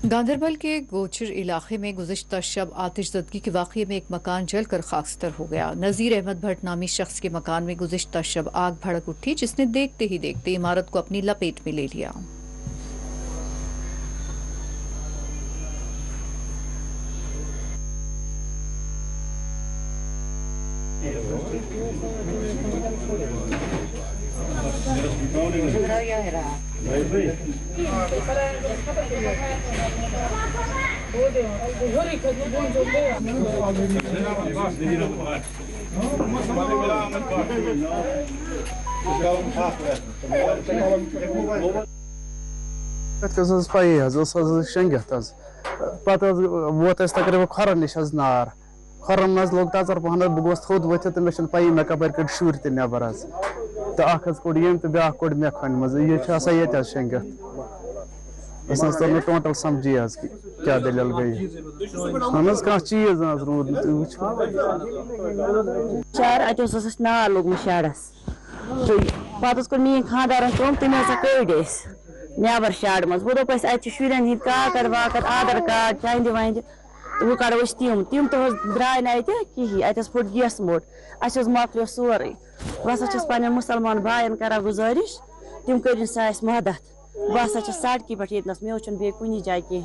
गांधरबल के गोचर इलाके में गुज़िश्ता शब आतिशज़दगी के वाक़ये में एक मकान जलकर खाकस्तर हो गया। नज़ीर अहमद भट्ट नामी शख्स के मकान में गुज़िश्ता शब आग भड़क उठी, जिसने देखते ही देखते इमारत को अपनी लपेट में ले लिया। तकरीबन खरन निश नार खरन मज लोग तचर पहन बह गोस थोद वथ तो मे पी मे कपर कड़ शुर त नबर तो कोड़ यम तो ब्या कोड़ मे खन मज ये शेंगित तो मे टोटल समझी क्या दलील गई कह चीज रूद शहर अत नार लोगम शड़स तो पे कोर मीन खानदार कम तम कड़ नबर शड़ मज वो दोप शुरन हंद काकद वाकद आधार कार्ड चंद वंद वो कड़ो तम तो द्राय ना कहीं अत फुट गैस मोट अस मकलो सोरे बस पे मुसलमान बायन कर गुजारिश तम कर मदद बस सड़क पे ये मे बे कुन जाए कह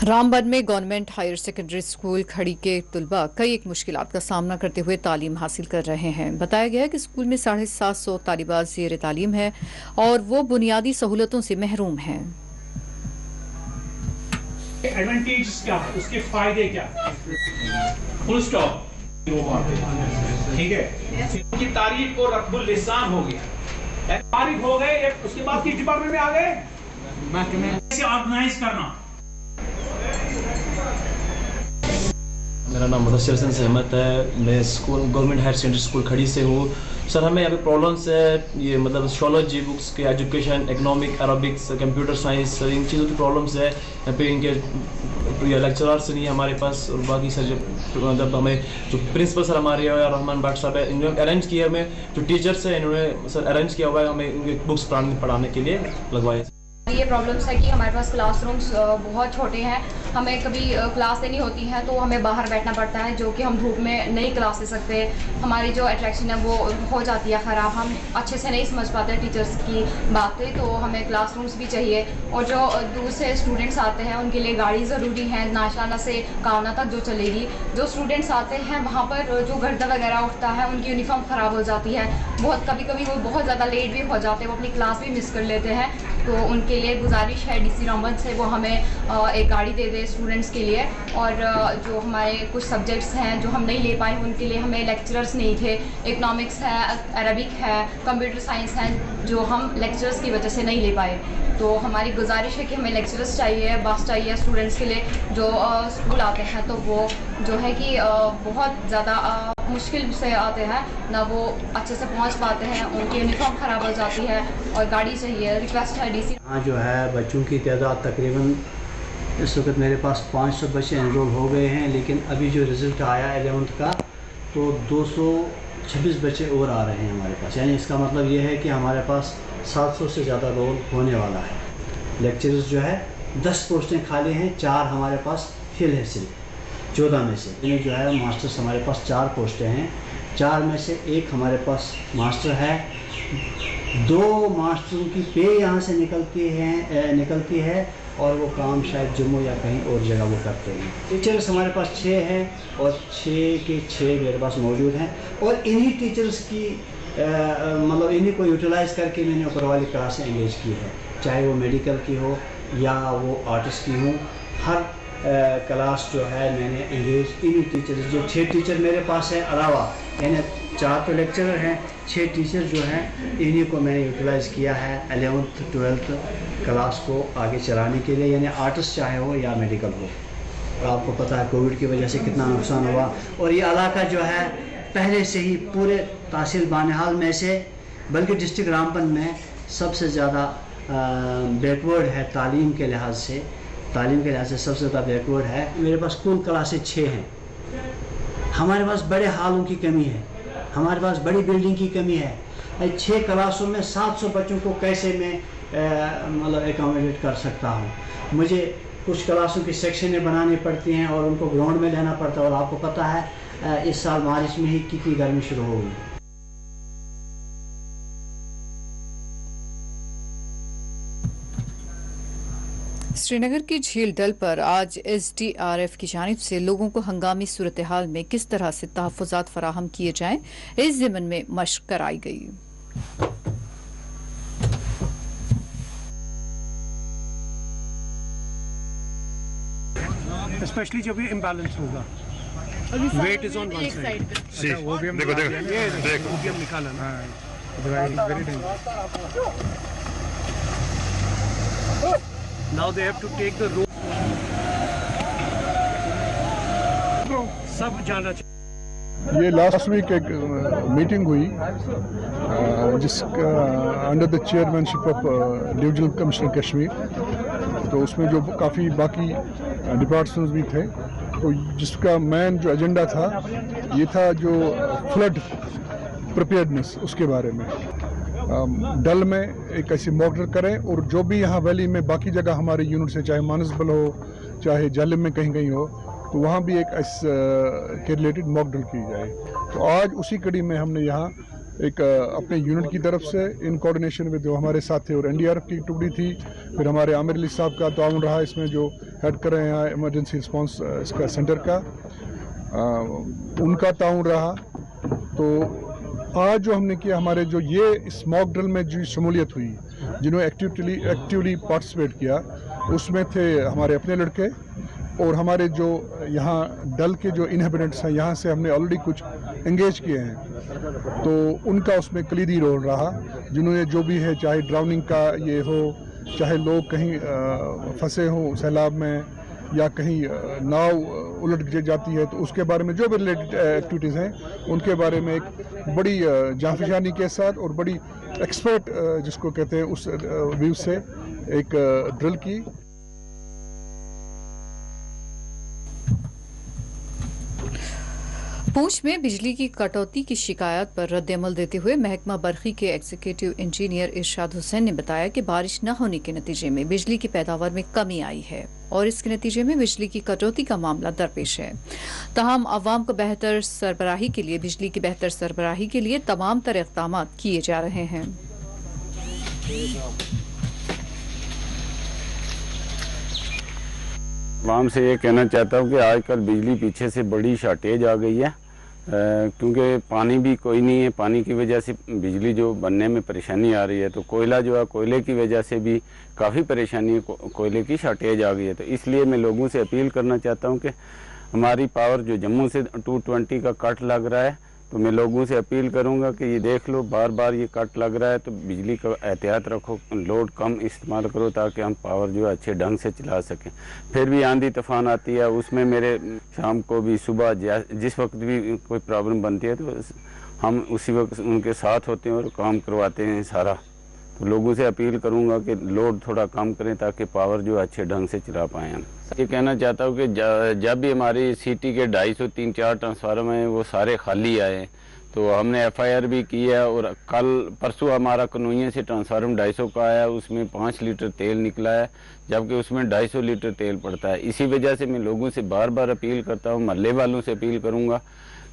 रामबन में गवर्नमेंट हायर सेकेंडरी स्कूल खड़ी के तुलबा कई एक मुश्किलात का सामना करते हुए तालीम हासिल कर रहे हैं। बताया गया कि स्कूल में 750 तालिबात ज़ेर तालीम है और वो बुनियादी सहूलतों से महरूम हैं। एडवांटेज क्या है, उसके फायदे क्या, फुल स्टॉप, ठीक है। उनकी तारीफ को रब्बुल लिसान हो गया, तारीफ हो गए, उसके बाद किस डिपार्टमेंट में आ गए, कैसे ऑर्गेनाइज करना। मेरा नाम मुदस्सिर हसन सहमत है, मैं school government higher secondary school Khari से हूँ। सर हमें यहाँ पे प्रॉब्लम्स है, ये मतलब सोशियोलॉजी बुक्स के, एजुकेशन, इकोनॉमिक, अरबिक्स, कंप्यूटर साइंस, इन चीज़ों की प्रॉब्लम्स है। यहाँ पे इनके लेक्चरर्स नहीं है हमारे पास, और बाकी सर जो मतलब हमें जो प्रिंसिपल सर हमारे रहमान भट्ट साहब है, इन्होंने अरेंज किया, हमें जो टीचर्स है इन्होंने सर अरेंज किया हुआ है, हमें बुक्स पढ़ाने के लिए लगवाए। ये प्रॉब्लम्स है कि हमारे पास क्लासरूम्स बहुत छोटे हैं, हमें कभी क्लास लेनी होती है तो हमें बाहर बैठना पड़ता है, जो कि हम धूप में नहीं क्लास ले सकते। हमारी जो अट्रैक्शन है वो हो जाती है ख़राब, हम अच्छे से नहीं समझ पाते टीचर्स की बातें, तो हमें क्लासरूम्स भी चाहिए। और जो दूर से स्टूडेंट्स आते हैं उनके लिए गाड़ी ज़रूरी है, नाशाना से कावना तक जो चलेगी। जो स्टूडेंट्स आते हैं वहाँ पर जो गर्दा वगैरह उठता है, उनकी यूनिफॉर्म ख़राब हो जाती है, बहुत कभी वो बहुत ज़्यादा लेट भी हो जाते हैं, वो अपनी क्लास भी मिस कर लेते हैं। तो उनके लिए गुजारिश है डीसी रहमत से वो हमें एक गाड़ी दे दे स्टूडेंट्स के लिए। और जो हमारे कुछ सब्जेक्ट्स हैं जो हम नहीं ले पाए, उनके लिए हमें लेक्चरर्स नहीं थे। इकनॉमिक्स है, अरबिक है, कंप्यूटर साइंस है, जो हम लेक्चरर्स की वजह से नहीं ले पाए। तो हमारी गुजारिश है कि हमें लेक्चरर्स चाहिए, बस चाहिए स्टूडेंट्स के लिए जो स्कूल आते हैं, तो वो जो है कि बहुत ज़्यादा मुश्किल से आते हैं, ना वो अच्छे से पहुंच पाते हैं, उनकी यूनिफॉर्म ख़राब हो जाती है और गाड़ी चाहिए। रिक्वेस्ट है डीसी। हाँ, जो है बच्चों की तादाद तकरीबन इस वक्त मेरे पास 500 बच्चे एनरोल हो गए हैं, लेकिन अभी जो रिज़ल्ट आया 11th का तो 226 बच्चे और आ रहे हैं हमारे पास। यानी इसका मतलब ये है कि हमारे पास 700 से ज़्यादा रोल होने वाला है। लेक्चरर्स जो है 10 पोस्टें खाली हैं, 4 हमारे पास फिल है सिर्फ 14 में से। इन्हें जो है मास्टर्स हमारे पास 4 पोस्टें हैं, 4 में से 1 हमारे पास मास्टर है। 2 मास्टरों की पे यहाँ से निकलती है और वो काम शायद जम्मू या कहीं और जगह वो करते हैं। टीचर्स हमारे पास 6 हैं और 6 के 6 मेरे पास मौजूद हैं। और इन्हीं टीचर्स की मतलब इन्हीं को यूटिलाइज़ करके मैंने ऊपर वाली क्लासें एंगेज की है, चाहे वो मेडिकल की हो या वो आर्टिस्ट की हो। हर क्लास जो है मैंने एंगेज इन्हीं टीचर्स, जो 6 टीचर मेरे पास हैं अलावा, यानी 4 तो लेक्चरर हैं, 6 टीचर जो हैं इन्हीं को मैंने यूटिलाइज़ किया है 11th 12th क्लास को आगे चलाने के लिए, यानी आर्टिस्ट चाहे हो या मेडिकल हो। और आपको पता है कोविड की वजह से कितना नुकसान हुआ, और ये इलाका जो है पहले से ही पूरे तहसील बानिहाल में से, बल्कि डिस्ट्रिक्ट रामबन में सबसे ज़्यादा बैकवर्ड है तालीम के लिहाज से सबसे ज़्यादा बैकवर्ड है। मेरे पास कुल क्लासें 6 हैं। हमारे पास बड़े हालों की कमी है, हमारे पास बड़ी बिल्डिंग की कमी है। 6 क्लासों में 700 बच्चों को कैसे मैं मतलब एकोमोडेट कर सकता हूँ। मुझे कुछ क्लासों की सेक्शनें बनानी पड़ती हैं और उनको ग्राउंड में लेना पड़ता है। और आपको पता है इस साल मार्च में ही कितनी गर्मी शुरू हो गई। श्रीनगर की झील डल पर आज SDRF की जानिब से लोगों को हंगामी सूरत हाल में किस तरह से तहफ़्फ़ुज़ात फराहम किए जाएं, इस ज़िम्न में मशक़ कराई गई। स्पेशली जब ये इम्बैलेंस होगा, weight is on one side. वो भी हम निकाला ना, very dangerous. Now they have to take the road. सब जाना चाहिए। ये लास्ट वीक एक मीटिंग हुई जिसका under the chairmanship of divisional commissioner Kashmir, तो उसमें जो काफ़ी बाकी डिपार्टमेंट्स भी थे, तो जिसका मेन जो एजेंडा था ये था जो फ्लड प्रिपेयर्डनेस उसके बारे में। डल में एक ऐसी मॉक ड्रिल करें और जो भी यहाँ वैली में बाकी जगह हमारे यूनिट से, चाहे मानसबल हो चाहे जालिम में कहीं हो, तो वहाँ भी एक के रिलेटेड मॉक ड्रिल की जाए। तो आज उसी कड़ी में हमने यहाँ एक अपने यूनिट की तरफ से इन कोऑर्डिनेशन में जो हमारे साथ थे, और NDRF की टुकड़ी थी, फिर हमारे आमिर अली साहब का ताउन रहा इसमें, जो हेड कर रहे हैं इमरजेंसी रिस्पांस इसका सेंटर का, उनका ताउन रहा। तो आज जो हमने किया, हमारे जो ये इस मॉक ड्रिल में जो शमूलियत हुई, जिन्होंने एक्टिवली पार्टिसिपेट किया, उसमें थे हमारे अपने लड़के और हमारे जो यहाँ डल के जो इनहेबिटेंट्स हैं, यहाँ से हमने ऑलरेडी कुछ एंगेज किए हैं, तो उनका उसमें कलीदी रोल रहा, जिन्होंने जो भी है, चाहे ड्राउनिंग का ये हो, चाहे लोग कहीं फंसे हों सैलाब में या कहीं नाव उलट जाती है, तो उसके बारे में जो भी रिलेटेड एक्टिविटीज़ हैं उनके बारे में एक बड़ी जांफिशानी के साथ और बड़ी एक्सपर्ट जिसको कहते हैं उस व्यू से एक ड्रिल की। पूंछ में बिजली की कटौती की शिकायत पर रद्द-ए-अमल देते हुए महकमा बरखी के एग्जीक्यूटिव इंजीनियर इरशाद हुसैन ने बताया कि बारिश न होने के नतीजे में बिजली की पैदावार में कमी आई है और इसके नतीजे में बिजली की कटौती का मामला दरपेश है। तमाम अवाम को बेहतर सरबराही के लिए बिजली की बेहतर सरबराही के लिए तमाम तरह इक़दाम किए जा रहे हैं। आवाम से ये कहना चाहता हूँ कि आजकल बिजली पीछे से बड़ी शॉर्टेज आ गई है, क्योंकि पानी भी कोई नहीं है। पानी की वजह से बिजली जो बनने में परेशानी आ रही है, तो कोयला जो है, कोयले की वजह से भी काफ़ी परेशानी, कोयले की शॉर्टेज आ गई है। तो इसलिए मैं लोगों से अपील करना चाहता हूँ कि हमारी पावर जो जम्मू से 220 का कट लग रहा है, तो मैं लोगों से अपील करूंगा कि ये देख लो, बार बार ये कट लग रहा है, तो बिजली का एहतियात रखो, लोड कम इस्तेमाल करो ताकि हम पावर जो है अच्छे ढंग से चला सकें। फिर भी आंधी तूफान आती है, उसमें मेरे शाम को भी सुबह जिस वक्त भी कोई प्रॉब्लम बनती है तो हम उसी वक्त उनके साथ होते हैं और काम करवाते हैं सारा। तो लोगों से अपील करूंगा कि लोड थोड़ा कम करें ताकि पावर जो अच्छे ढंग से चला पाएँ। हम ये कहना चाहता हूँ कि जब भी हमारी सिटी के 250 3-4 ट्रांसफार्मर हैं वो सारे खाली आए, तो हमने FIR भी की है। और कल परसों हमारा कन्हैया से ट्रांसफार्मर 250 का आया, उसमें 5 लीटर तेल निकला है, जबकि उसमें 250 लीटर तेल पड़ता है। इसी वजह से मैं लोगों से बार बार अपील करता हूँ, महल्ले वालों से अपील करूँगा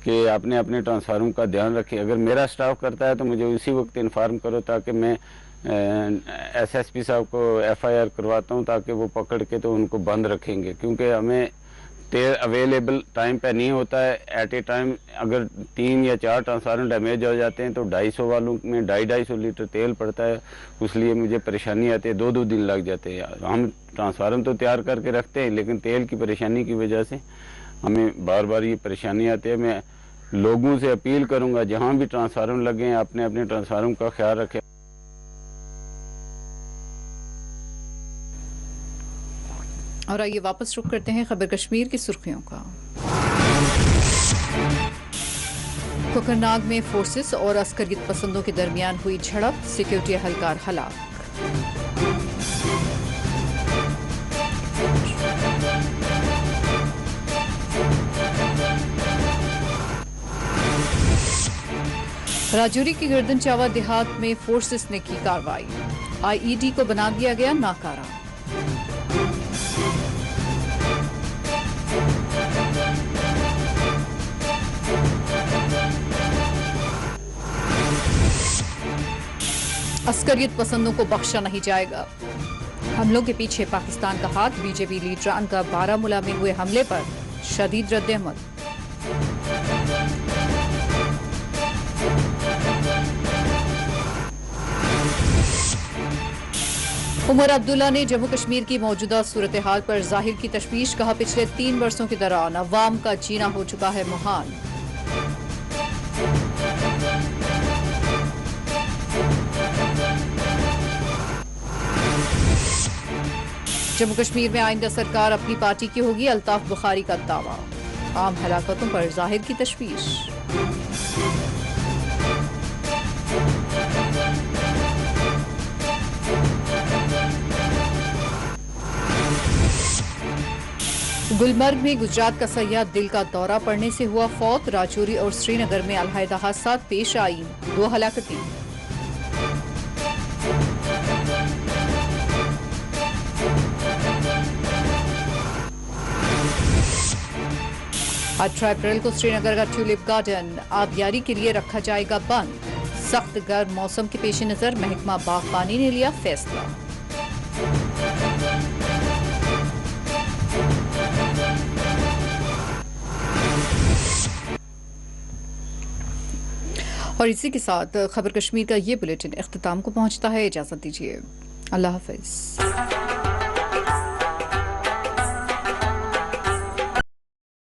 कि अपने अपने ट्रांसफार्मर का ध्यान रखें। अगर मेरा स्टाफ करता है तो मुझे उसी वक्त इन्फॉर्म करो ताकि मैं SSP साहब को FIR करवाता हूँ, ताकि वो पकड़ के तो उनको बंद रखेंगे। क्योंकि हमें तेल अवेलेबल टाइम पे नहीं होता है। एट ए टाइम अगर 3 या 4 ट्रांसफार्मर डैमेज हो जाते हैं तो 250 वालों में 250 लीटर तेल पड़ता है, इसलिए मुझे परेशानी आती है। 2-2 दिन लग जाते हैं। हम ट्रांसफार्मर तो तैयार करके रखते हैं, लेकिन तेल की परेशानी की वजह से हमें बार बार ये परेशानी आती है। मैं लोगों से अपील करूँगा, जहाँ भी ट्रांसफार्मर लगे हैं अपने अपने ट्रांसफार्मर का ख्याल रखें। और आइए वापस रुख करते हैं खबर कश्मीर की सुर्खियों का। कोकरनाग में फोर्सेस और अस्करियत पसंदों के दरमियान हुई झड़प, सिक्योरिटी एहलकार हलाक। राजौरी की गर्दन चावा देहात में फोर्सेस ने की कार्रवाई, IED को बना दिया गया नाकारा। अस्करियत पसंदों को बख्शा नहीं जाएगा, हमलों के पीछे पाकिस्तान का हाथ। बीजेपी लीडरान का बारामूला में हुए हमले पर शदीद रद्द-ए-अमल। उमर अब्दुल्ला ने जम्मू कश्मीर की मौजूदा सूरत हाल पर जाहिर की तशवीश, कहा पिछले 3 वर्षों के दौरान अवाम का जीना हो चुका है मुहाल। जम्मू कश्मीर में आइंदा सरकार अपनी पार्टी की होगी, अल्ताफ बुखारी का दावा। आम हलाकतों पर जाहिर की तशवीश। गुलमर्ग में गुजरात का सयाह दिल का दौरा पड़ने से हुआ फौत। राजौरी और श्रीनगर में अलहदा हादसात पेश आई, 2 हलाकतें। आज 18 अप्रैल को श्रीनगर का ट्यूलिप गार्डन आबियारी के लिए रखा जाएगा बंद। सख्त गर्म मौसम के पेश नजर महकमा बागबानी ने लिया फैसला। और इसी के साथ खबर कश्मीर का ये बुलेटिन इख्तिताम को पहुंचता है। इजाजत दीजिए, अल्लाह हाफिज।